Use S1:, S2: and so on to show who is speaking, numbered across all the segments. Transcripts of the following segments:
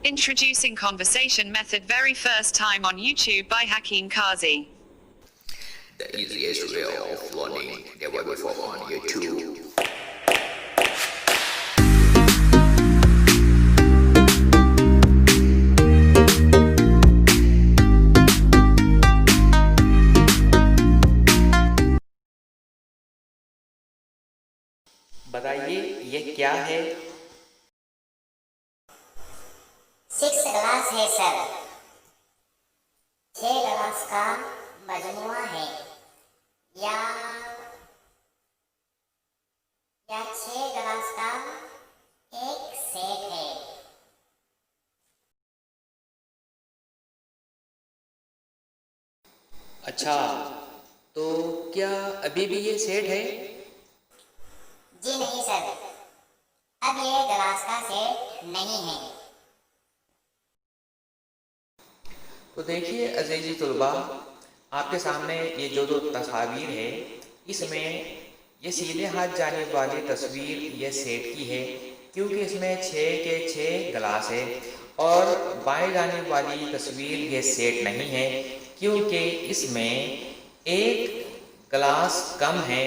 S1: Introducing conversation method very first time on YouTube by Hakeem Kazi.
S2: The easiest way of learning the web form on YouTube.
S3: बताइए ये क्या है?
S4: 6 glass है sir. 6 glass का मजमुआ है या 6 ग्लास का एक सेट है।
S3: अच्छा, तो क्या अभी भी ये सेट है?
S4: जी नहीं सर, अब ये ग्लास का सेट नहीं है।
S3: तो देखिए अज़ीज़ी तुलबा, आपके सामने ये जो दो तस्वीर है, इसमें ये सीधे हाथ जाने वाली तस्वीर ये सेट की है, क्योंकि इसमें 6 के 6 ग्लास है, और बाएं जाने वाली तस्वीर ये सेट नहीं है, क्योंकि इसमें एक ग्लास कम है।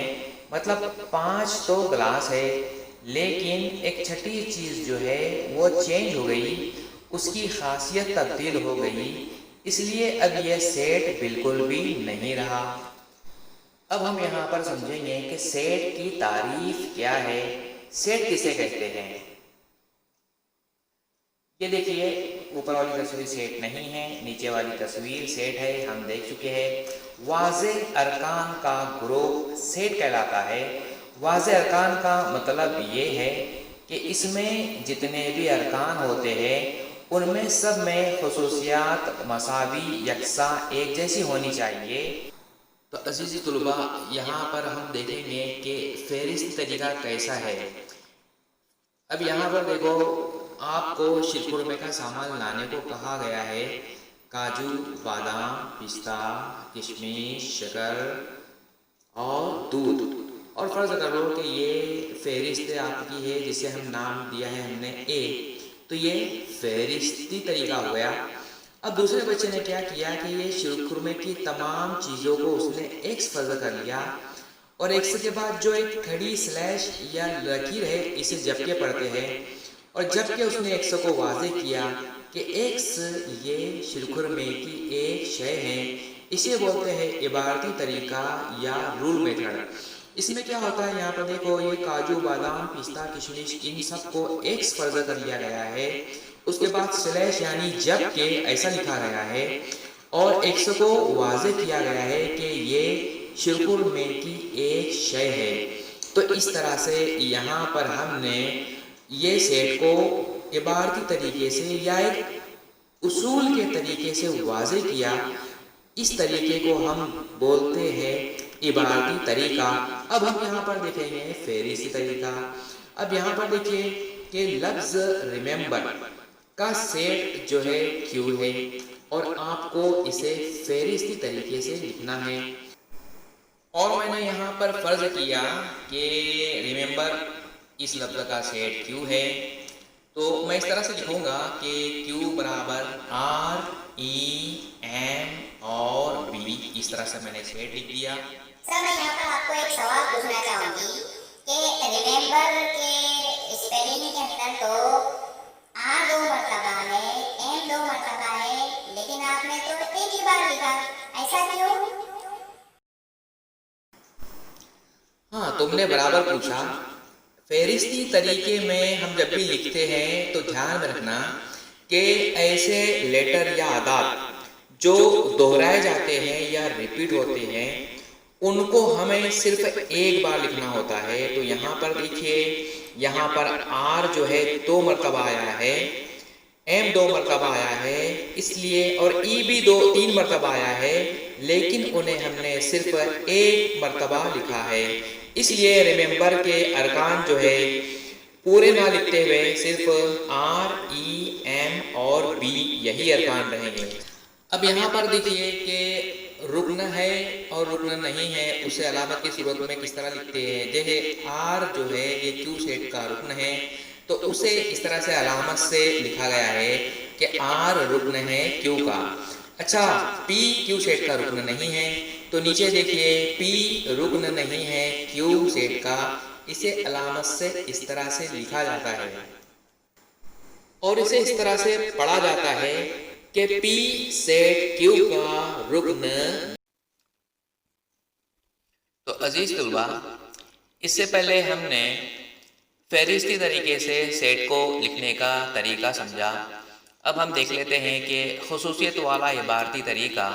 S3: मतलब 5 तो ग्लास है, लेकिन एक छठी चीज़ जो है वो चेंज हो गई, उसकी खासियत तब्दील हो गई, इसलिए अब यह सेट बिल्कुल भी नहीं रहा। अब हम यहाँ पर समझेंगे कि सेट की तारीफ क्या है, सेट किसे कहते हैं। ये देखिए, ऊपर वाली तस्वीर सेट नहीं है, नीचे वाली तस्वीर सेट है, हम देख चुके हैं। वाज़े अरकान का ग्रुप सेट कहलाता है। वाज़े अरकान का मतलब ये है कि इसमें जितने भी अरकान होते हैं उनमें सब में खुसूसियात मसावी यकसा एक जैसी होनी चाहिए। तो अज़ीज़ी तुलबा, यहाँ पर हम देखेंगे कि फ़हरिस्त तरीका कैसा है। अब यहाँ पर देखो, आपको शीरखुरमे का सामान लाने को कहा गया है। काजू, बादाम, पिस्ता, किशमिश, शक्कर और दूध। और फ़र्ज़ कर लो कि ये फ़हरिस्त आपकी है, जिसे हम नाम दिया है हमने ए, तो ये फ़हरिस्ती तरीका हो गया। अब दूसरे बच्चे ने क्या किया कि ये शीरखुरमे की तमाम चीज़ों को उसने एक्स फ़र्ज़ कर लिया, और एक्स के बाद जो एक खड़ी स्लैश या लकीर है, इसे जबके पढ़ते हैं, और जबकि उसने एक्स को वाज़े किया कि एक्स ये शीरखुरमे की एक शय है, इसे बोलते हैं इबारती तरीका या रूल मेथड। इसमें क्या होता है, यहाँ पर देखो, ये काजू, बादाम, पिस्ता, किशमिश, इन सबको एक्स फ़र्ज़ कर लिया गया है, उसके बाद स्लैश यानी जबकि ऐसा लिखा गया है, और एक्स को वाज़े किया गया है कि ये शीरखुरमे की एक शय है। तो इस तरह से यहाँ पर हमने ये सेट को इबारती तरीके से या एक उसूल के तरीके से वाज़े किया। इस तरीके को हम बोलते हैं इबारती तरीका। अब हम यहाँ पर देखेंगे फ़हरिस्ती तरीका। अब यहाँ पर देखिए कि लफ्ज़ रिमेंबर का सेट जो है क्यू है, और आपको इसे फ़हरिस्ती तरीके से लिखना है। और मैंने यहाँ पर फ़र्ज़ किया कि रिमेंबर इस लफ्ज़ का सेट क्यू है, तो मैं इस तरह से लिखूँगा कि क्यू बराबर आर ई एम और बी। इस तरह से मैंने सेट लिख दिया।
S4: सर, मैं यहाँ पर आपको एक सवाल पूछना चाहूँगी कि रिमेंबर के स्पेलिंग के अंदर तो आर 2 मरतबा है, एम 2 मरतबा है, लेकिन आपने तो एक ही बार लिखा, ऐसा क्यों?
S3: हाँ, तुमने बराबर पूछा। फ़हरिस्ती तरीके में हम जब भी लिखते हैं तो ध्यान में रखना कि ऐसे लेटर या आदात जो दोहराए जाते हैं या रिपीट होते हैं, उनको हमें सिर्फ एक बार लिखना होता है। तो यहाँ पर देखिए, यहाँ पर आर जो है 2 मरतबा आया है, एम 2 मरतबा आया है, इसलिए, और ई भी 3 मरतबा आया है, लेकिन उन्हें हमने सिर्फ एक मरतबा लिखा है। इसलिए रिमेंबर के अरकान जो है पूरे ना लिखते हुए सिर्फ आर ई एम और बी यही अरकान रहेंगे। अब यहाँ पर देखिए कि रुकन है और रुकन नहीं है, उसे अलामत की सूरत में किस तरह लिखते हैं। जैसे आर जो है ये क्यू सेट का रुकन है, तो उसे इस तरह से अलामत से लिखा गया है। कि R रुक्न है Q का। अच्छा, P Q सेट का रुक्न नहीं है, तो नीचे देखिए P रुक्न नहीं है Q सेट का, इसे अलामत से इस तरह से लिखा जाता है और इसे इस तरह से पढ़ा जाता है कि P सेट Q का रुक्न। तो अजीज तुलबा, इससे पहले हमने फहरिस्ती तरीके से सेट को लिखने का तरीका समझा। अब हम देख लेते हैं कि खुसूसियत वाला इबारती तरीका,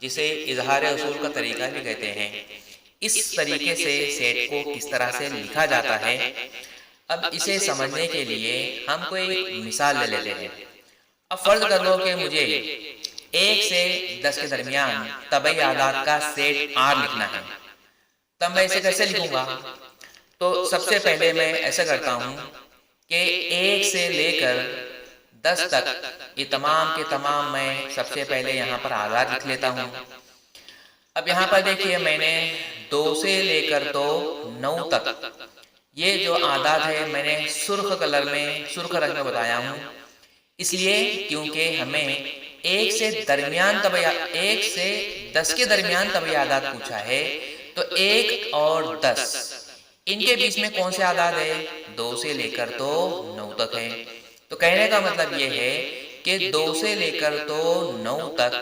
S3: जिसे इजहार उसूल का तरीका भी कहते हैं, इस तरीके से सेट को किस तरह से लिखा जाता है। अब इसे समझने के लिए हम कोई मिसाल ले लेते हैं। अब फर्ज कर लो कि मुझे 1 से 10 के दरमियान तबई आदाद का सेट R लिखना है, तब मैं इसे कैसे लिखूंगा? तो सबसे पहले मैं ऐसा करता हूं कि 1 से लेकर 10 तक ये तमाम के तमाम मैं सबसे पहले यहाँ पर आदाद लिख लेता हूँ। अब यहाँ पर देखिए मैंने 2 से लेकर तो 9 तक ये जो आदाद है मैंने सुर्ख कलर में, सुर्ख रंग में बताया हूँ, इसलिए क्योंकि हमें 1 से 10 के दरमियान तबई आदाद पूछा है। तो 1 और 10 इनके बीच में कौन से आदाद है? 2 से लेकर तो 9 तक है। तो कहने का मतलब ये है कि 2 से लेकर तो 9 तक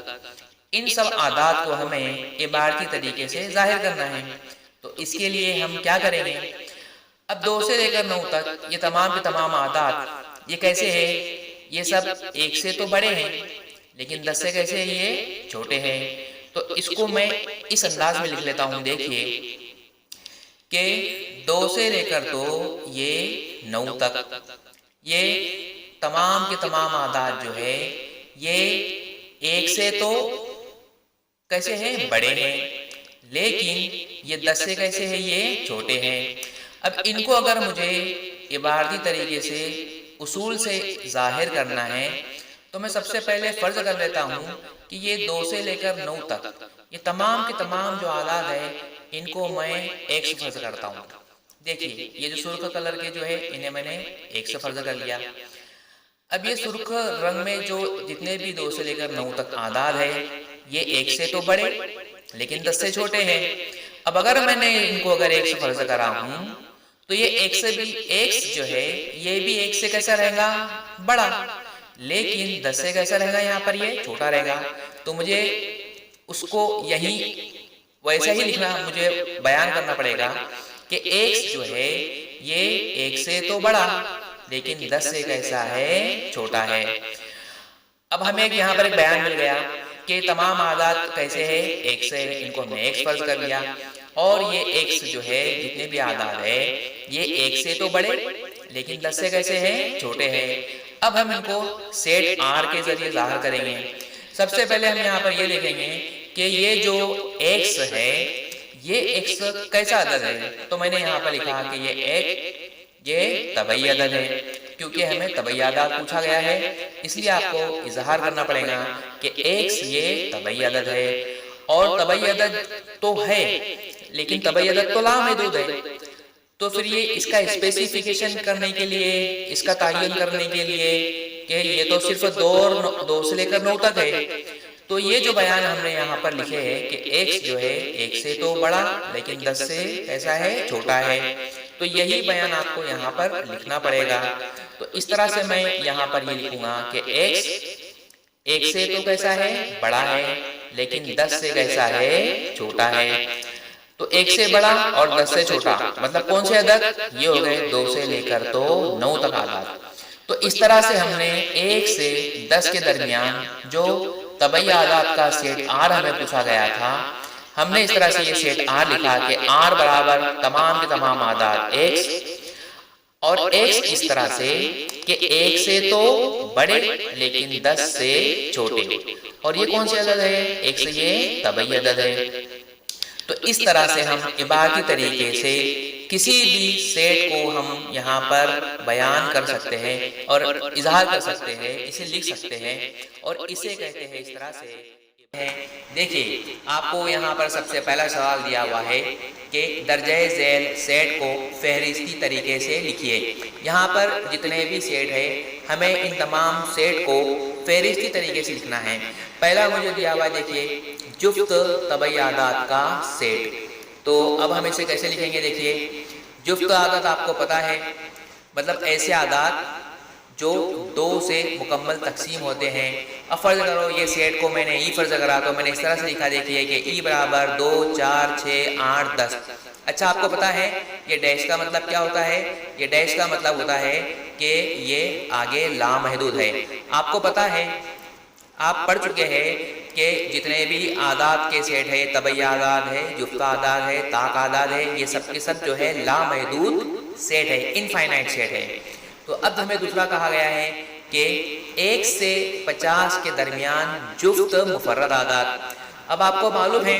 S3: इन सब आदाद को हमें इबारती तरीके से जाहिर करना है। तो इसके लिए हम क्या करेंगे? अब 2 से लेकर 9 तक ये तमाम के तमाम आदाद ये कैसे है? ये सब 1 से तो बड़े हैं, लेकिन 10 से कैसे है? ये छोटे हैं। तो इसको मैं इस अंदाज में लिख लेता हूँ। देखिए कि 2 से लेकर तो ये 9 तक ये तमाम के तमाम आदाद जो है ये 1 से तो कैसे हैं? बड़े हैं, लेकिन ये 10 से कैसे है? ये छोटे हैं। अब इनको अगर मुझे इबारती तरीके से उसूल से जाहिर करना है तो मैं सबसे पहले फर्ज कर लेता हूँ कि ये 2 से लेकर 9 तक ये तमाम के तमाम जो आदाद है इनको मैं 1 से फर्ज करता हूँ। देखिए ये जो सुर्ख कलर के जो है इन्हें मैंने 1 से फर्ज कर लिया। अब ये सुर्ख रंग में जो जितने भी 2 से लेकर 9 तक आदाद है ये 1 से तो बड़े लेकिन 10 से छोटे हैं। अब अगर मैंने इनको अगर 1 से फर्ज करा हूँ तो ये 1 से भी x जो है ये भी 1 से कैसा रहेगा? बड़ा, लेकिन 10 से कैसा रहेगा? यहाँ पर ये छोटा रहेगा। तो मुझे उसको यही वैसा ही लिखना, मुझे बयान करना पड़ेगा कि x जो है ये 1 से तो बड़ा लेकिन 10 से कैसा है? छोटा है। अब हमें यहाँ पर एक बयान मिल गया कि तमाम आदाद कैसे है? 1 से, इनको हमने x फर्ज कर लिया और ये x जो है जितने भी आदाद है ये 1 से तो बड़े लेकिन 10 से कैसे हैं? छोटे हैं। अब हम इनको सेट R के जरिए जाहिर करेंगे। सबसे पहले हम यहाँ पर ये देखेंगे कि ये जो x है ये x कैसा अदद है? तो मैंने यहाँ पर लिखा कि ये तबई अदद है, क्योंकि हमें तबई आदाद पूछा गया है, इसलिए आपको इजहार करना पड़ेगा कि x ये तबई अदद है। और तबई अदद तो है लेकिन तबई अदद तो लामहदूद है। तो फिर ये इसका स्पेसिफिकेशन करने के लिए, इसका तायन करने के लिए कि ये तो सिर्फ 2 से लेकर 9 तक है, तो ये जो बयान हमने यहाँ पर लिखे हैं कि x जो है 1 से तो बड़ा लेकिन 10 से कैसा है? छोटा है। तो यही बयान आपको यहाँ पर लिखना पड़ेगा। तो इस तरह से मैं यहाँ पर ये लिखूंगा कि x 1 से तो कैसा है? बड़ा है, लेकिन 10 से कैसा है? छोटा है। तो 1 से बड़ा और 10 से छोटा मतलब कौन से अदद? ये हो गए 2 से लेकर तो 9 तक आदाद। तो इस तरह से हमने 1 से 10 के दरमियान जो तबई आदाद का सेट R हमें पूछा गया था, हमने इस तरह से ये सेट R लिखा कि R बराबर तमाम के तमाम आदाद x, और x इस तरह से कि 1 से तो बड़े लेकिन 10 से छोटे। और ये कौन से अदद है? 1 से ये तबई अदद है। तो इस तरह से हम इबारती तरीके से किसी भी सेट को हम यहाँ पर बयान कर सकते हैं और इजहार कर सकते हैं, इसे लिख सकते हैं, और इसे कहते हैं इस तरह से देखिए आपको यहाँ पर सबसे पहला सवाल दिया हुआ है कि दर्जे झैल सेट को फहरिस्ती तरीके से लिखिए। यहाँ पर जितने भी सेट है हमें इन तमाम सेट को फहरिस्ती तरीके से लिखना है। पहला मुझे दिया हुआ देखिए जुफ्त तबई आदात का सेट। तो अब हम इसे कैसे लिखेंगे? देखिए जुफ्त आदात आपको पता है, मतलब ऐसे आदात जो दो से मुकम्मल तकसीम होते हैं। अब फ़र्ज़ करो ये सेट को मैंने ई फ़र्ज़ करा तो मैंने इस तरह से लिखा, देखिए कि ई बराबर 2, 4, 6, 8, 10। अच्छा आपको पता है ये डैश का मतलब क्या होता है? ये डैश का मतलब होता है कि ये आगे लामहदूद है। आपको पता है, आप पढ़ चुके हैं कि जितने भी आदात के सेट है, तबई आदात है, जुफ्त आदात है, ताक आदात है, ये सब के सब जो है लामहदूद सेट है, इनफाइनाइट सेट है। तो अब हमें दूसरा कहा गया है कि 1 से 50 के दरमियान जुफ्त मुफर्रद आदात। अब आपको मालूम है,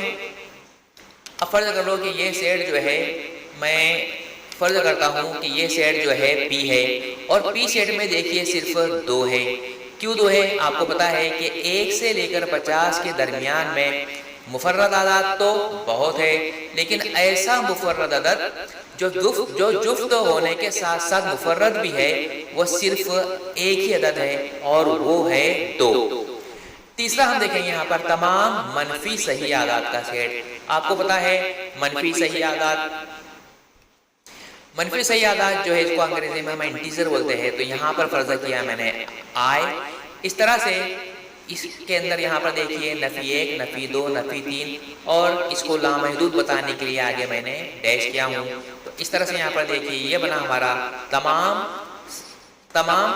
S3: अब फ़र्ज़ कर लो कि ये सेट जो है, मैं फ़र्ज़ करता हूँ कि ये सेट जो है पी है और पी सेट में देखिए सिर्फ 2 है। क्यों 2 है? आपको पता है कि 1 से लेकर 50 के दरमियान में मुफर्रद आदात तो बहुत है, लेकिन ऐसा मुफर्रद अदद जो जुफ्त होने के साथ साथ मुफर्रद भी है वो सिर्फ एक ही अदद है और वो है 2। तीसरा हम देखेंगे यहाँ पर तमाम मनफी सही आदात का सेट। आपको पता है मनफी सही आदात, मनफी सही आदात जो है इसको अंग्रेजी में हम इंटीजर बोलते हैं। तो यहाँ पर फर्ज किया मैंने आई। इस तरह से इसके अंदर यहाँ पर देखिए नफी 1, नफी 2, नफी 3 और इसको लामहदूद बताने के लिए आगे मैंने डैश किया हूँ। तो इस तरह से यहाँ पर देखिए ये बना हमारा तमाम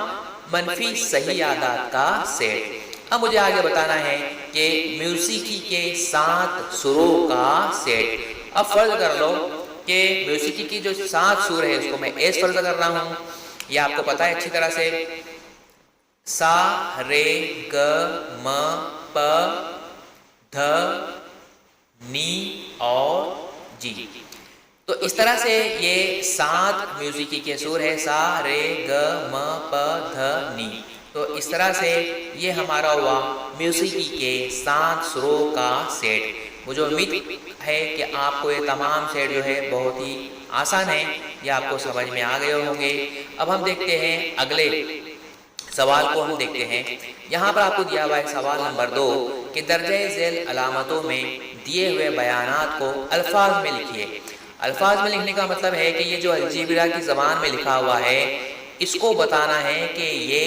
S3: मनफी सही आदात का सेट। अब मुझे आगे बताना है कि म्यूसिकी के 7 सुरों का सेट। अब फर्ज कर लो कि म्यूसिकी की जो 7 सुर है उसको मैं एस फर्ज कर रहा हूँ। ये आपको पता है अच्छी तरह से, सा, रे, ग, म, प, ध, नी और जी। तो इस तरह से ये 7 म्यूजिकी के सुर है, सा, रे, ग, म, प, ध, नी। तो इस तरह से ये हमारा हुआ म्यूजिकी के 7 सुरों का सेट। मुझे उम्मीद है कि आपको ये तमाम सेट जो है बहुत ही आसान है, ये आपको समझ में आ गए होंगे। अब हम देखते हैं अगले सवाल को, हम देखते हैं। यहाँ पर आपको दिया हुआ है सवाल नंबर 2 कि दर्जे झैल अलामतों में दिए हुए बयानात को अल्फाज में लिखिए। अल्फाज में लिखने का मतलब है कि ये जो अलजेब्रा की ज़बान में लिखा हुआ है इसको बताना है कि ये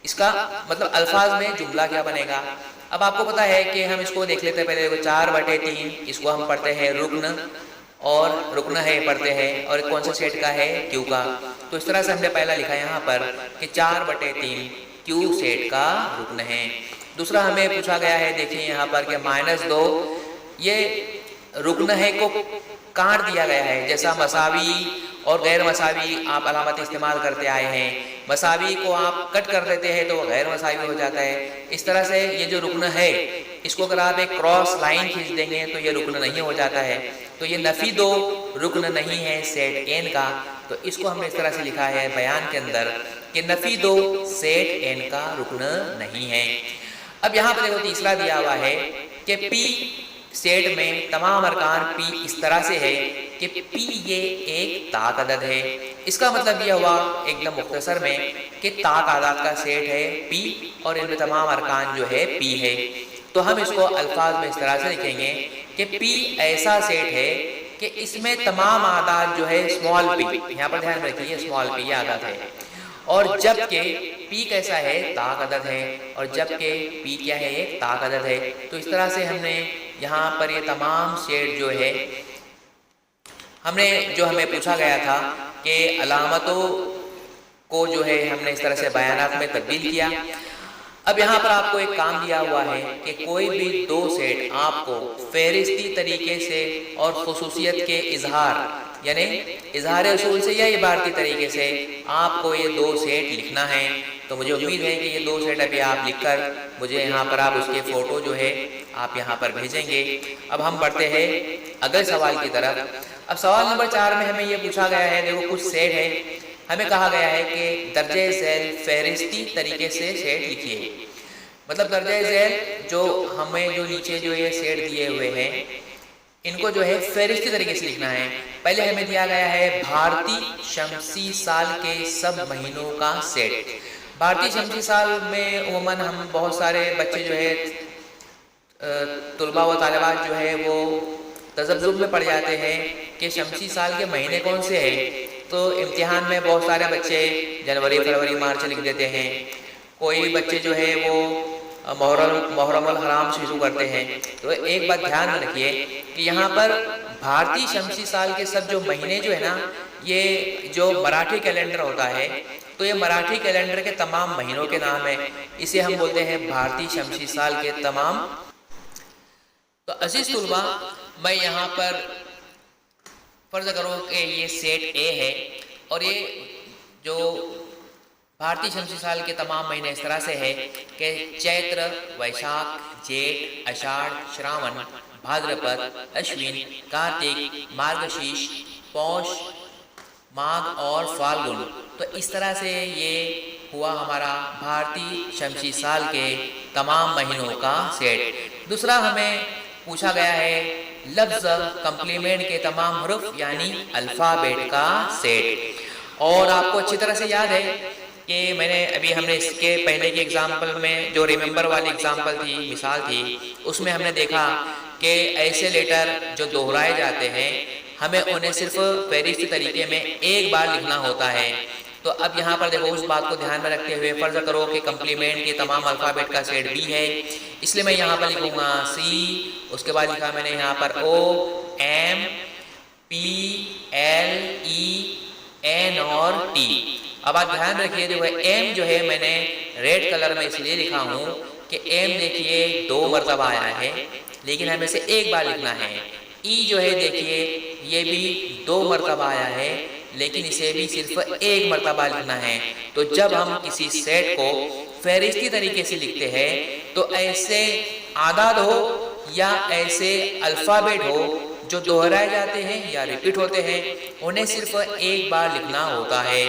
S3: इसका मतलब अल्फाज में जुमला क्या बनेगा। अब आपको पता है कि हम इसको देख लेते हैं पहले। 4/3 इसको हम पढ़ते हैं रुक्न, और रुक्न है पढ़ते हैं, और कौन सा सेट का है? क्यू का। तो इस तरह से हमने पहला लिखा यहाँ पर कि 4/3 क्यू सेट का रुक्न है। दूसरा हमें पूछा गया है, देखिए यहाँ पर कि -2 ये रुक्न है को काट दिया गया है। जैसा मसावी और गैर मसावी आप अलामत इस्तेमाल करते आए हैं, मसावी को आप कट कर देते हैं तो गैर मसावी हो जाता है। इस तरह से ये जो रुक्न है इसको अगर आप एक क्रॉस लाइन खींच देंगे तो ये रुक्न नहीं हो जाता है। तो ये नफी 2 रुक्न नहीं है सेट एन का। तो इसको हमने इस तरह से लिखा है बयान के अंदर कि नफी 2 सेट एन का रुक्न नहीं है। अब यहाँ पर देखो तीसरा दिया हुआ है कि पी सेट में तमाम अरकान पी इस तरह से है कि पी ये एक ताक अदद है। इसका मतलब यह हुआ एकदम मुख्तसर में कि ताक आदात का सेट है पी और इनमें तमाम अरकान जो है पी है। तो हम इसको अल्फाज में इस तरह से लिखेंगे कि पी ऐसा सेट है कि इसमें तमाम आदात जो है स्मॉल पी, यहाँ पर ध्यान रखिए स्मॉल पी आदात है, और जबकि पी कैसा है? ताक अदद है, और जबकि पी क्या है? एक ताक अदद है। तो इस तरह से हमने यहाँ पर ये तमाम सेट जो है हमने जो हमें पूछा गया था कि अलामतों को जो है हमने इस तरह से बयानात में तब्दील किया। अब यहाँ पर आपको एक काम दिया हुआ है कि कोई भी 2 सेट आपको फहरिस्ती तरीके से और खुसूसियत के इजहार यानी इजहार उसूल से या इबारती तरीके से आपको ये 2 सेट लिखना है। तो मुझे उम्मीद है कि ये 2 सेट अभी आप लिखकर मुझे यहाँ पर आप उसके फ़ोटो जो है आप यहाँ पर भेजेंगे। अब हम बढ़ते हैं अगले सवाल की तरफ। अब सवाल नंबर 4 में हमें ये पूछा गया है, देखो कुछ सेट है, हमें कहा गया है कि दर्जे झैल फहरिस्ती तरीके से सेट लिखिए। मतलब दर्जा झैल जो हमें जो नीचे जो ये सेट दिए हुए हैं इनको जो है फहरिस्ती तरीके से लिखना है। पहले हमें दिया गया है भारतीय शमसी साल के सब महीनों का सेट। भारतीय शमसी साल में उमूमन हम बहुत सारे बच्चे जो है तुलबा व तालिबात जो है वो तजब्जुब में पड़ जाते हैं कि शमसी साल के महीने कौन से हैं। तो इम्तिहान में बहुत सारे बच्चे जनवरी फरवरी मार्च लिख देते हैं। कोई बच्चे जो है वो मुहर्रमुल हराम शुरू करते हैं। तो एक बात ध्यान में रखिए कि यहाँ पर भारतीय शमसी साल के सब जो महीने जो है ना, ये जो मराठी कैलेंडर होता है तो ये मराठी कैलेंडर के तमाम महीनों के नाम है। इसे हम बोलते हैं भारतीय शमसी साल के तमाम। तो अजीज तुलबा, मैं यहाँ पर फर्ज करो कि ये सेट ए है और ये जो भारतीय शमसी साल के तमाम महीने इस तरह से है कि चैत्र, वैशाख, जेठ, आषाढ़, श्रावण, भाद्रपद, अश्विन, कार्तिक, मार्गशीर्ष, पौष, माघ और फाल्गुन। तो इस तरह से ये हुआ हमारा भारतीय शमसी साल के तमाम महीनों का सेट। दूसरा हमें पूछा गया है लफ्ज़ कम्प्लीमेंट के तमाम हरूफ यानी अल्फ़ाबेट का सेट। और आपको अच्छी तरह से याद है कि हमने इसके पहले के एग्जाम्पल में जो रिमेंबर वाली एग्जाम्पल थी, मिसाल थी, उसमें हमने देखा कि ऐसे लेटर जो दोहराए जाते हैं हमें उन्हें सिर्फ फहरिस्ती तरीके में एक बार लिखना होता है। तो अब यहाँ पर देखो, उस बात को ध्यान में रखते हुए फर्ज करो कि कम्प्लीमेंट के तमाम अल्फ़ाबेट का सेट बी है, इसलिए मैं यहाँ पर लिखूँगा सी। उसके बाद लिखा मैंने यहाँ पर ओ, एम, पी, एल, ई, एन और टी। अब आप ध्यान रखिए, देखो एम जो है मैंने रेड कलर में इसलिए लिखा हूँ कि एम देखिए 2 मरतबा आया है लेकिन हमें इसे एक बार लिखना है। ई जो है देखिए ये भी 2 मरतबा आया है लेकिन इसे भी सिर्फ एक मरतबा लिखना है। तो जब हम किसी सेट को फहरिस्ती तरीके से लिखते हैं तो ऐसे आदाद हो या ऐसे अल्फ़ाबेट हो जो दोहराए जाते हैं या रिपीट होते हैं, उन्हें सिर्फ एक बार लिखना होता है।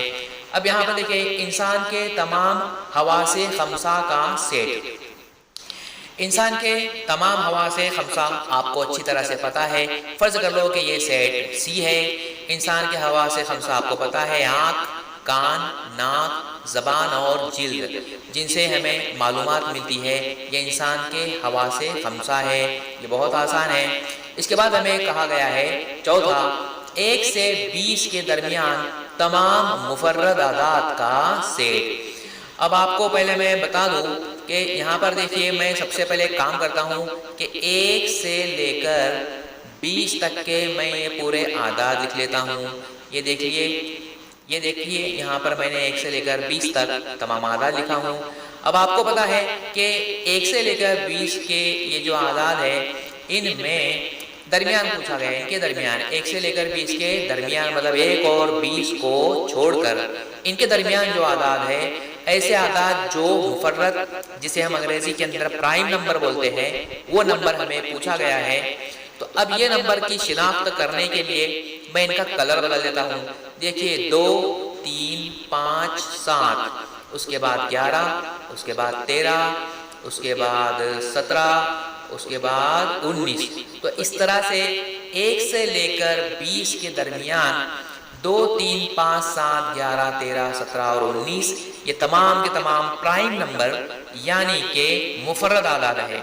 S3: अब यहाँ पर देखिए इंसान के तमाम हवासे खमसा का सेट। इंसान के तमाम हवासे खमसा आपको अच्छी तरह से पता है। फर्ज कर लो कि ये सेट सी है। इंसान के हवासे खमसा आपको पता है आँख, कान, नाक, ज़बान और जिल्द, जिनसे हमें मालूमात मिलती है। ये इंसान के हवासे खमसा है, ये बहुत आसान है। इसके बाद हमें कहा गया है चौथा 1 से 20 के दरमियान तमाम मुफर्रद आदाद का सेट। अब आपको पहले मैं बता दूं कि यहाँ पर देखिए मैं सबसे पहले काम करता हूँ कि 1 से लेकर 20 तक के मैं ये पूरे आदाद लिख लेता हूँ। ये देखिए यहाँ पर मैंने 1 से लेकर 20 तक तमाम आदाद लिखा हूँ। अब आपको पता है कि 1 से लेकर 20 के ये जो आदाद है इनमें दरमियान पूछा गया है। इनके दरमियान 1 से लेकर 20 के दरमियान मतलब 1 और 20 को छोड़कर इनके दरमियान जो आदाद है, ऐसे आदाद जो मुफर्रद जिसे हम अंग्रेजी के अंदर प्राइम नंबर बोलते हैं, वो नंबर हमें पूछा गया है। तो अब ये नंबर की शिनाख्त करने के लिए मैं इनका कलर बदल देता हूँ। देखिए 2, 3, 5, 7, उसके बाद 11, उसके बाद 13, उसके बाद 17, उसके बाद 19। तो इस तरह से 1 से लेकर 20 के दरमियान 2, 3, 5, 7, 11, 13, 17 और 19 ये तमाम के तमाम प्राइम नंबर यानी कि मुफर्रद आदाद है।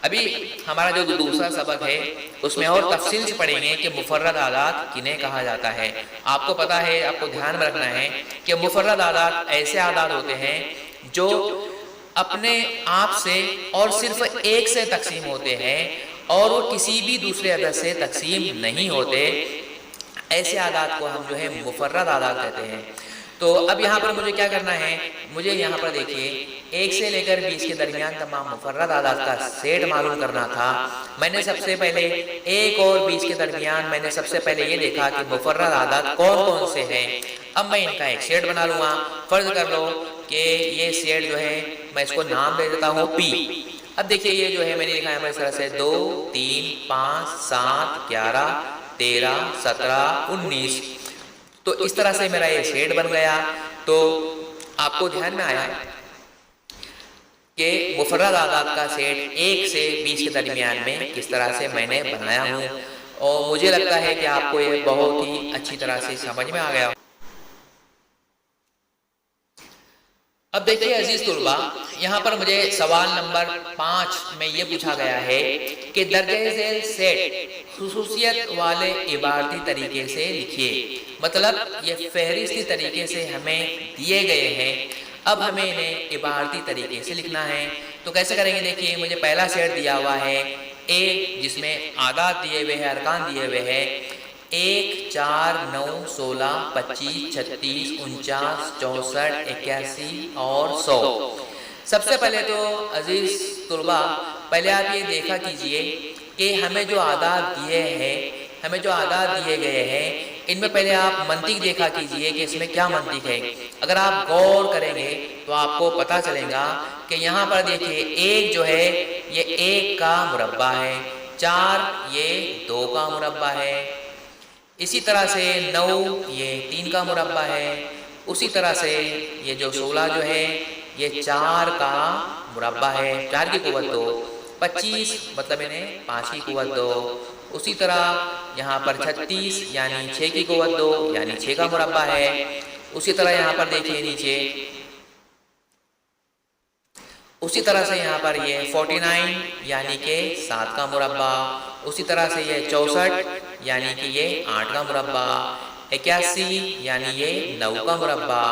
S3: अभी हमारा जो दूसरा सबक है उसमें और तफसील से पढ़ेंगे कि मुफर्रद आदाद किन्हें कहा जाता है। आपको पता है, आपको ध्यान में रखना है कि मुफर्रद आदाद ऐसे आदाद होते हैं जो अपने आप से और सिर्फ 1 से तकसीम होते हैं और वो किसी भी दूसरे अदद से तकसीम नहीं होते। ऐसे आदाद को हम जो है मुफर्रद आदाद कहते हैं। तो अब यहाँ पर मुझे क्या करना है, मुझे यहाँ पर देखिए 1 से लेकर 20 के दरमियान तमाम मुफर्रद आदाद का सेट मालूम करना था। मैंने सबसे पहले 1 और 20 के दरमियान मैंने सबसे पहले ये देखा कि मुफर्रद आदाद कौन कौन से हैं। अब मैं इनका एक सेट बना लूँगा। फर्ज कर लो कि ये सेट जो है मैं इसको नाम दे देता हूँ पी। अब देखिए ये जो है मैंने लिखा है इस तरह से 2, 3, 5, 7, 11, 13, 17, 19। तो इस तरह से मेरा ये सेट बन गया। तो आपको ध्यान में आया कि मुफर्रद आदाद का सेट 1 से 20 के दरमियान में किस तरह से मैंने बनाया हूँ, और मुझे लगता है कि आपको ये बहुत ही अच्छी तरह से समझ में आ गया। अब देखिए अजीज तुलबा, यहाँ पर मुझे सवाल नंबर 5 में ये पूछा गया है कि दर्जे झेल सेट खुसूसियत वाले इबारती तरीके से लिखिए। मतलब ये फहरिस्ती तरीके से हमें दिए गए हैं, अब हमें इन्हें इबारती तरीके से लिखना है। तो कैसे करेंगे? देखिए मुझे पहला सेट दिया हुआ है ए, जिसमें आदाद दिए हुए हैं, अरकान दिए हुए हैं 1, 4, 9, 16, 25, 36, 49, 64, 81 और 100। सबसे पहले तो अजीज तुलबा, पहले आप ये देखा कीजिए कि हमें जो आदाद दिए गए हैं इनमें पहले आप मंतिक देखा कीजिए कि इसमें क्या मंतिक है। अगर आप गौर करेंगे तो आपको पता चलेगा कि यहाँ पर देखिए 1 जो है ये 1 का मुरब्बा है, 4 ये 2 का मुरब्बा है, इसी तरह से 9 ये 3 का मुरब्बा है, उसी तरह से ये जो 16 जो है ये 4 का मुरब्बा है, 4 की कुव्वत 2, 25 मतलब इन्हें 5 की कुव्वत 2, उसी तरह यहाँ पर 36 यानी 6 की कुव्वत 2 यानी 6 का मुरब्बा है। उसी तरह यहाँ पर देखिए नीचे, उसी तरह से यहाँ पर ये 49 यानी कि 7 का मुरब्बा, उसी तरह से ये 64 यानी कि ये 8 का मुरब्बा, 81 यानी ये 9 का मुरब्बा,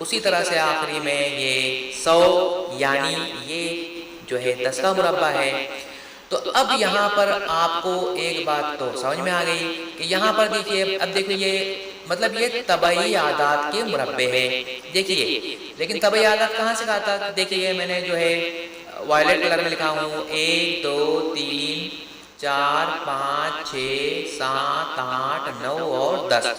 S3: उसी तरह से आखिरी में ये 100 यानी ये जो है 10 का मुरब्बा है। तो अब यहाँ पर आपको एक बात तो समझ में आ गई कि यहाँ पर देखिए, अब देखिए ये मतलब ये तबई आदाद के मुरब्बे हैं। देखिए लेकिन तबई आदाद कहाँ से आता है? देखिए मैंने जो है वायलेट कलर में लिखा हूँ 1, 2, 3, 4, 5, 6, 7, 8, 9 और 10।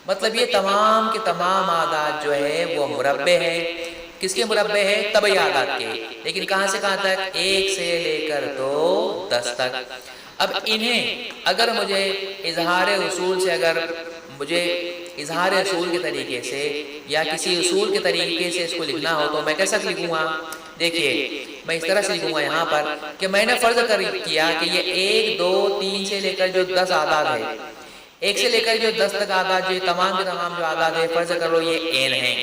S3: मतलब ये तमाम के तमाम आदाद जो है वो मुरब्बे हैं। किसके मुरब्बे हैं? तबई आदाद के। लेकिन कहाँ से कहाँ तक? 1 से लेकर तो 10 तक। अब इन्हें अगर मुझे इजहार उसूल से, अगर मुझे इजहार उसूल के तरीके से या किसी उसूल के तरीके से इसको लिखना हो तो मैं कैसा लिखूंगा? देखिए मैं इस तरह से लिखूंगा यहाँ पर कि मैंने फर्ज किया कि ये 1, 2, 3 से लेकर जो 10 आदाद है, 1 से लेकर जो 10 तक आदाद, जो तमाम के तमाम जो आदाद है फर्ज करो ये एन है।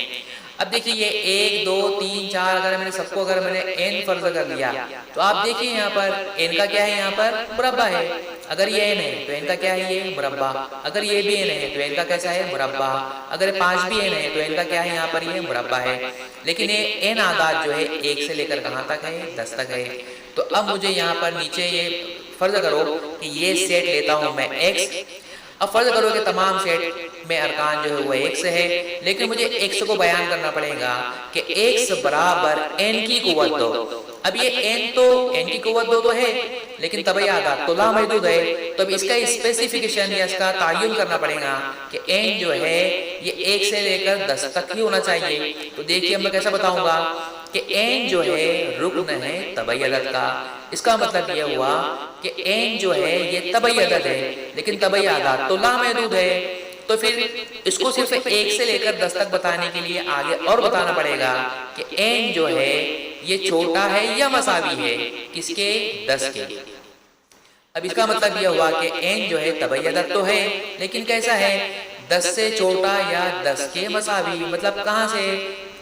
S3: अब देखिए ये 1, 2, 3, 4 अगर मैंने सबको अगर मैंने एन फर्ज कर लिया तो आप देखिए यहाँ पर एन का क्या है? यहाँ पर मुरब्बा है। अगर ये एन है तो एन का क्या है? ये मुरब्बा। अगर ये भी एन है तो एन का कैसा है? मुरब्बा। अगर 5 भी एन है तो एन का क्या है? यहाँ पर ये मुरब्बा है। लेकिन ये एन आदाद जो है 1 से लेकर कहाँ तक है? 10 तक है। तो अब मुझे यहाँ पर नीचे ये फर्ज करो कि ये सेट लेता हूँ मैं x। अब फर्ज करो कि तमाम सेट में अरकान जो है वो 1 से है, लेकिन मुझे x को बयान करना पड़ेगा कि x बराबर n की कुव्वत 2। अब ये n तो n की कुव्वत 2 तो है, लेकिन तबई आदाद तो लामहदूद है। तो अब इसका स्पेसिफिकेशन या इसका तायुन करना पड़ेगा कि n जो है ये 1 से लेकर 10 तक ही होना चाहिए। तो देखिए मैं कैसे बताऊंगा कि n जो है रुकन है तबई अदद का। इसका मतलब यह हुआ कि n जो है ये तबई अदद है, लेकिन तबई आदाद तो लामहदूद है। तो फिर इसको सिर्फ 1 से लेकर 10 तक बताने के लिए आगे और बताना पड़ेगा कि n जो है ये छोटा है या मसावी है किसके? 10 के। अब इसका मतलब यह हुआ कि n जो है तबई अदद तो है, लेकिन कैसा है? 10 से छोटा या 10 के मसावी। मतलब कहाँ से?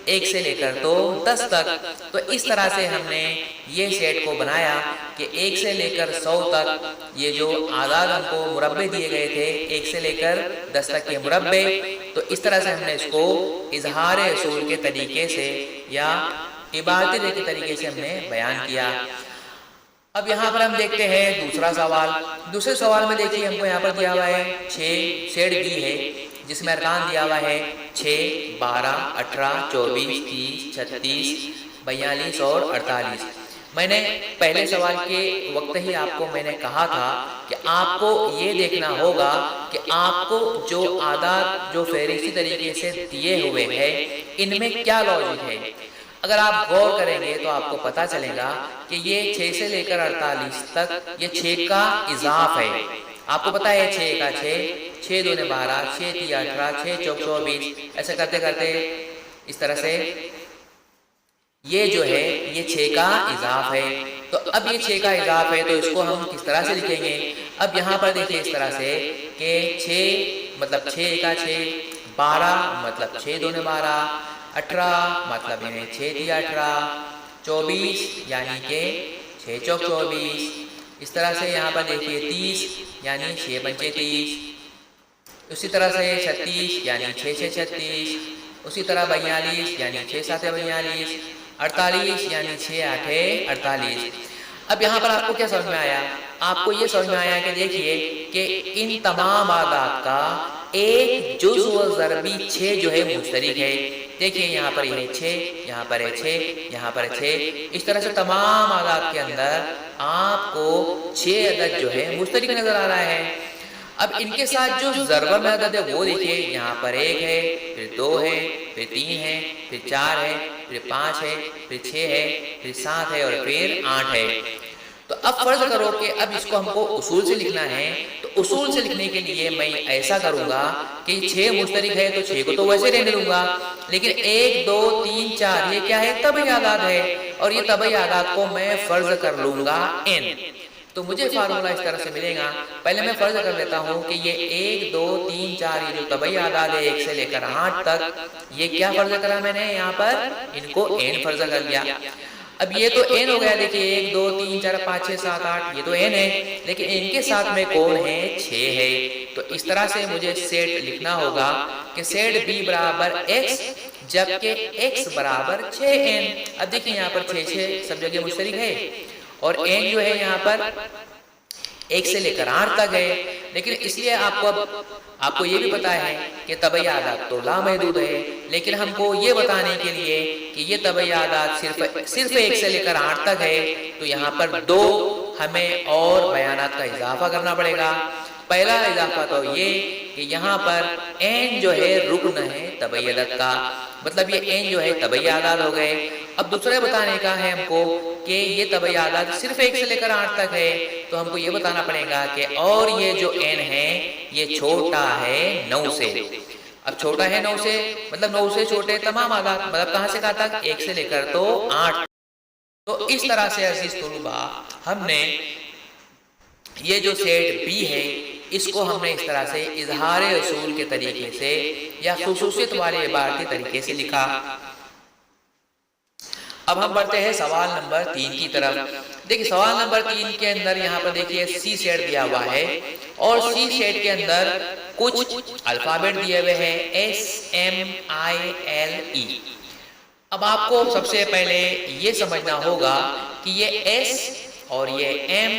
S3: 1 से लेकर तो 10 तक। तो इस तरह से हमने ये सेट को बनाया कि 1 से लेकर 100 तक ये जो आदाद हमको मुरब्बे दिए गए थे 1 से लेकर 10 तक के मुरब्बे, तो इस तरह से हमने इसको इजहार उसूल के तरीके से या इबारती के तरीके से हमने बयान किया। अब यहाँ पर हम देखते हैं दूसरा सवाल। दूसरे सवाल में देखिए हमको यहाँ पर दिया हुआ है 6 सेट बी है, जिसमें अरकान दिया हुआ है 6, 12, 18, 24, 30, 36, 42 और 48। मैंने पहले सवाल के वक्त ही आपको मैंने कहा था कि आपको ये देखना होगा कि आपको जो आदाद जो फहरिस्ती तरीके से दिए हुए हैं इनमें क्या लॉजिक है। अगर आप गौर करेंगे तो आपको पता चलेगा कि ये 6 से लेकर 48 तक ये 6 का इजाफ है। आपको पता है 6 का 6, 6 दूने 12, 6 3 18, 6 चौक 24, ऐसे करते करते इस तरह से ये जो है ये 6 का इजाफ है। तो अब ये 6 का इजाफ है तो इसको हम किस तरह से लिखेंगे? अब यहाँ पर देखिए इस तरह से कि 6 मतलब 6 का 6, 12 मतलब 6 दूने 12, 18 मतलब इन्हें 6 दिया 18, 24 यानी कि 6 चौक 24। इस तरह से यहाँ पर देखिए 30 यानी 6 पंचे 30। उसी तरह से 36 यानी 6 6 36। उसी तरह 42 यानी 6 7 42। 48 यानी 6 8 48। अब यहाँ पर आपको क्या समझ में आया? आपको ये समझ में आया कि देखिए कि इन तमाम आदात का एक जुज़ व ज़रबी 6 जो है मुश्तरिक है। देखिए यहाँ पर ये 6, यहाँ पर है 6, यहाँ पर 6। इस तरह से तमाम आदात के अंदर आपको 6 अदद जो है मुश्तरिक नजर आ रहा है। अब इनके साथ जो ज़रबा में अदद है वो देखिए, यहाँ पर 1 है, फिर 2 है, फिर 3 है, फिर 4 है, फिर 5 है, फिर 6 है, फिर 7 है और फिर 8 है। तो अब फर्ज करो कि अब इसको हमको उसूल से लिखना है। तो उसूल से लिखने के लिए मैं ऐसा करूंगा कि 6 मुश्तरिक है तो 6 को तो वैसे रहने दूंगा, लेकिन 1 2 3 4 ये क्या है? तबई आदाद है, और ये तबई आदाद को मैं फर्ज कर लूंगा n। तो मुझे फार्मूला इस तरह से मिलेगा। पहले मैं फर्ज कर लेता हूँ कि ये 1 2 3 4 ये जो तबई आदाद है 1 से लेकर 8 तक, ये क्या फर्ज करा मैंने? यहाँ पर इनको n फर्ज कर लिया। अब ये तो n हो गया, देखिए 1 2 3 4 5 6 7 8 ये तो n है, लेकिन इनके साथ में कौन है? 6 है। तो इस तरह से मुझे सेट लिखना होगा कि सेट b बराबर x जबकि x बराबर 6n। अब देखिए यहाँ पर 6 6 सब जगह मुश्तरिक है, और n जो है यहाँ पर 1 से लेकर 8 तक है। लेकिन इसलिए आपको ये भी पता है कि तबई आदाद तो लामहदूद है, लेकिन हमको ये बताने के लिए कि ये तबई आदाद सिर्फ 1 से लेकर 8 तक है, तो यहाँ पर 2 हमें और बयानात का इजाफा करना पड़ेगा। पहला इजाफा तो ये कि यहाँ पर n जो है रुकन है तबई अदद का, मतलब ये n जो है तबई आदाद हो गए। अब दूसरा बताने का है हमको कि ये तबई आदाद सिर्फ 1 से लेकर 8 तक है, तो हमको ये बताना पड़ेगा कि और ये जो n है ये छोटा है 9 से। अब छोटा है 9 से मतलब 9 से छोटे तमाम आदाद, मतलब कहाँ से कहाँ तक? 1 से लेकर तो 8। तो इस तरह से अजीज तुलबा हमने ये जो सेट B है इसको हमने इस तरह से इजहार उसूल के तरीके से या खुसूसियत वाले इबारती तरीके से लिखा। अब हम बढ़ते हैं सवाल नंबर 3 की तरफ। देखिए सवाल नंबर 3 के अंदर यहाँ पर देखिए सी सेट दिया हुआ है, और सी सेट के अंदर कुछ अल्फाबेट दिए हुए हैं SMILE। अब आपको सबसे पहले ये समझना होगा कि ये S और ये M,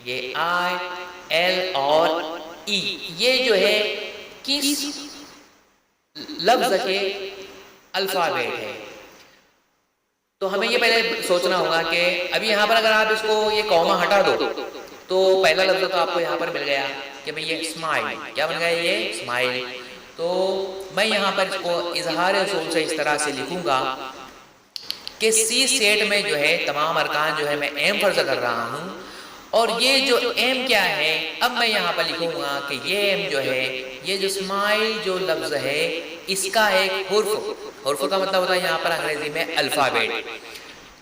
S3: ये I, L और E ये जो है किस लफ्ज के अल्फाबेट है। तो हमें ये पहले सोचना होगा कि अभी यहाँ पर अगर आप इसको ये कॉमा हटा दो तो पहला लफ्ज तो आपको यहाँ पर मिल गया कि भाई ये स्माइल, क्या बन गया? ये स्माइल। तो मैं यहाँ पर इसको इजहार उसूल से इस तरह से लिखूंगा कि सी सेट में जो है तमाम अरकान जो है मैं एम फर्ज कर रहा हूँ, और ये जो एम क्या है अब मैं यहाँ पर लिखूंगा कि ये एम जो है ये जो स्माइल जो लफ्ज है इसका एक हुर्फ का मतलब होता है यहाँ पर अंग्रेजी में अल्फाबेट।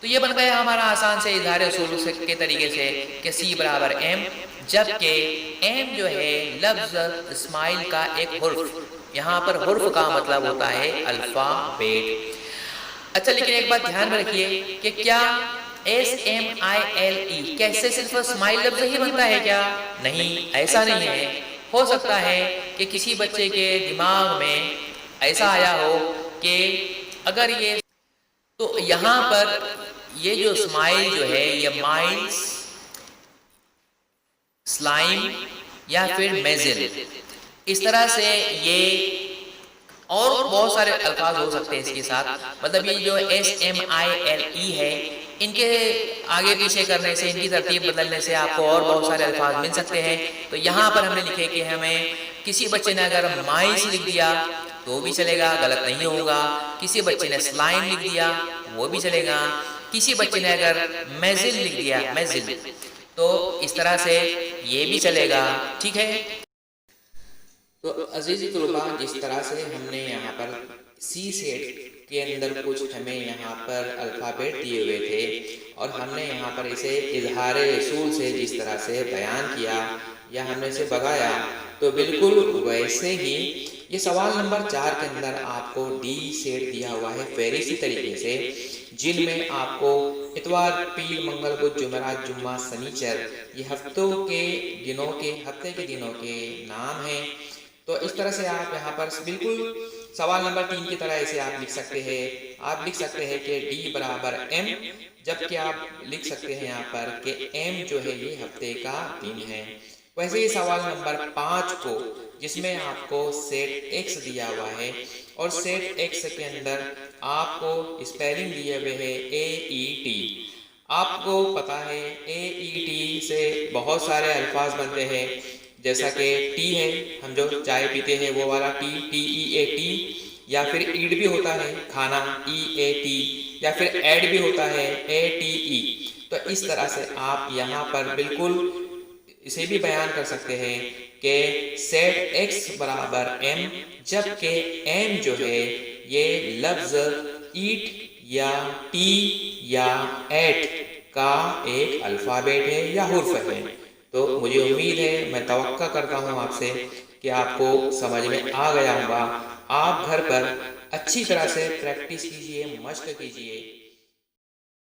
S3: तो ये बन गया हमारा आसान से इजहार उसूल के तरीके से कि सी बराबर एम, जबकि एम जो है लफ्ज स्माइल का एक हुर्फ। यहाँ पर हुर्फ का मतलब होता है अल्फाबेट। अच्छा, लेकिन एक बात ध्यान में रखिए कि क्या SMILE कैसे सिर्फ स्माइल लफ्ज ही बनता है क्या? नहीं, ऐसा नहीं है। हो सकता है कि किसी बच्चे के दिमाग में ऐसा आया हो कि अगर ये, तो यहाँ पर ये जो स्माइल जो है ये माइल्स, स्लाइम या फिर मेजिल, इस तरह से ये और बहुत सारे अल्फाज हो सकते हैं इसके साथ। मतलब ये जो SMILE है इनके आगे पीछे करने से, इनकी तरतीब बदलने से आपको और बहुत सारे अल्फाज मिल सकते हैं। तो यहाँ पर हमने लिखे कि हमें किसी बच्चे ने अगर माइस लिख दिया तो भी चलेगा, गलत नहीं होगा। किसी बच्चे ने स्लाइम लिख दिया वो भी चलेगा। किसी बच्चे ने अगर मेजिल लिख दिया, मेजिल, तो इस तरह से ये भी चलेगा। ठीक है। तो अजीज़ तलबा, जिस तरह से हमने यहाँ पर सी सेट के अंदर कुछ हमें यहाँ पर अल्फ़ाबेट दिए हुए थे और हमने यहाँ पर इसे इजहार उसूल से जिस तरह से बयान किया या हमने इसे बगाया, तो बिल्कुल वैसे ही ये सवाल नंबर 4 के अंदर आपको डी सेट दिया हुआ है फेरिसी तरीके से, जिनमें आपको इतवार, पीर, मंगल, बुध, जुमेरात, जुम्मा, शनिचर ये हफ्ते के दिनों के नाम हैं। तो इस तरह से आप यहाँ पर बिल्कुल सवाल नंबर 3 की तरह इसे आप लिख सकते हैं। आप लिख सकते हैं कि डी बराबर एम, जबकि आप लिख सकते हैं यहाँ पर कि एम जो है ये हफ्ते का दिन है। वैसे ही सवाल नंबर 5 को, जिसमें आपको सेट एक्स दिया हुआ है और सेट एक्स के अंदर आपको स्पेलिंग दिए हुए है AET। आपको पता है AET से बहुत सारे अल्फाज बनते हैं, जैसा कि टी है, हम जो चाय पीते हैं वो वाला टी, TEAT, या फिर ईट भी होता है खाना, EAT, या फिर एड भी होता है ATE। तो इस तरह से आप यहाँ पर बिल्कुल इसे भी बयान कर सकते हैं कि सेट एक्स बराबर एम, जबकि एम जो है ये लफ्ज ईट या टी या एट का एक अल्फ़ाबेट है या हुर्फ है। तो मुझे उम्मीद है, मैं तवक्का करता हूँ आपसे कि आपको समझ में आ गया होगा। आप घर पर अच्छी तरह से प्रैक्टिस कीजिए, मश्क कीजिए।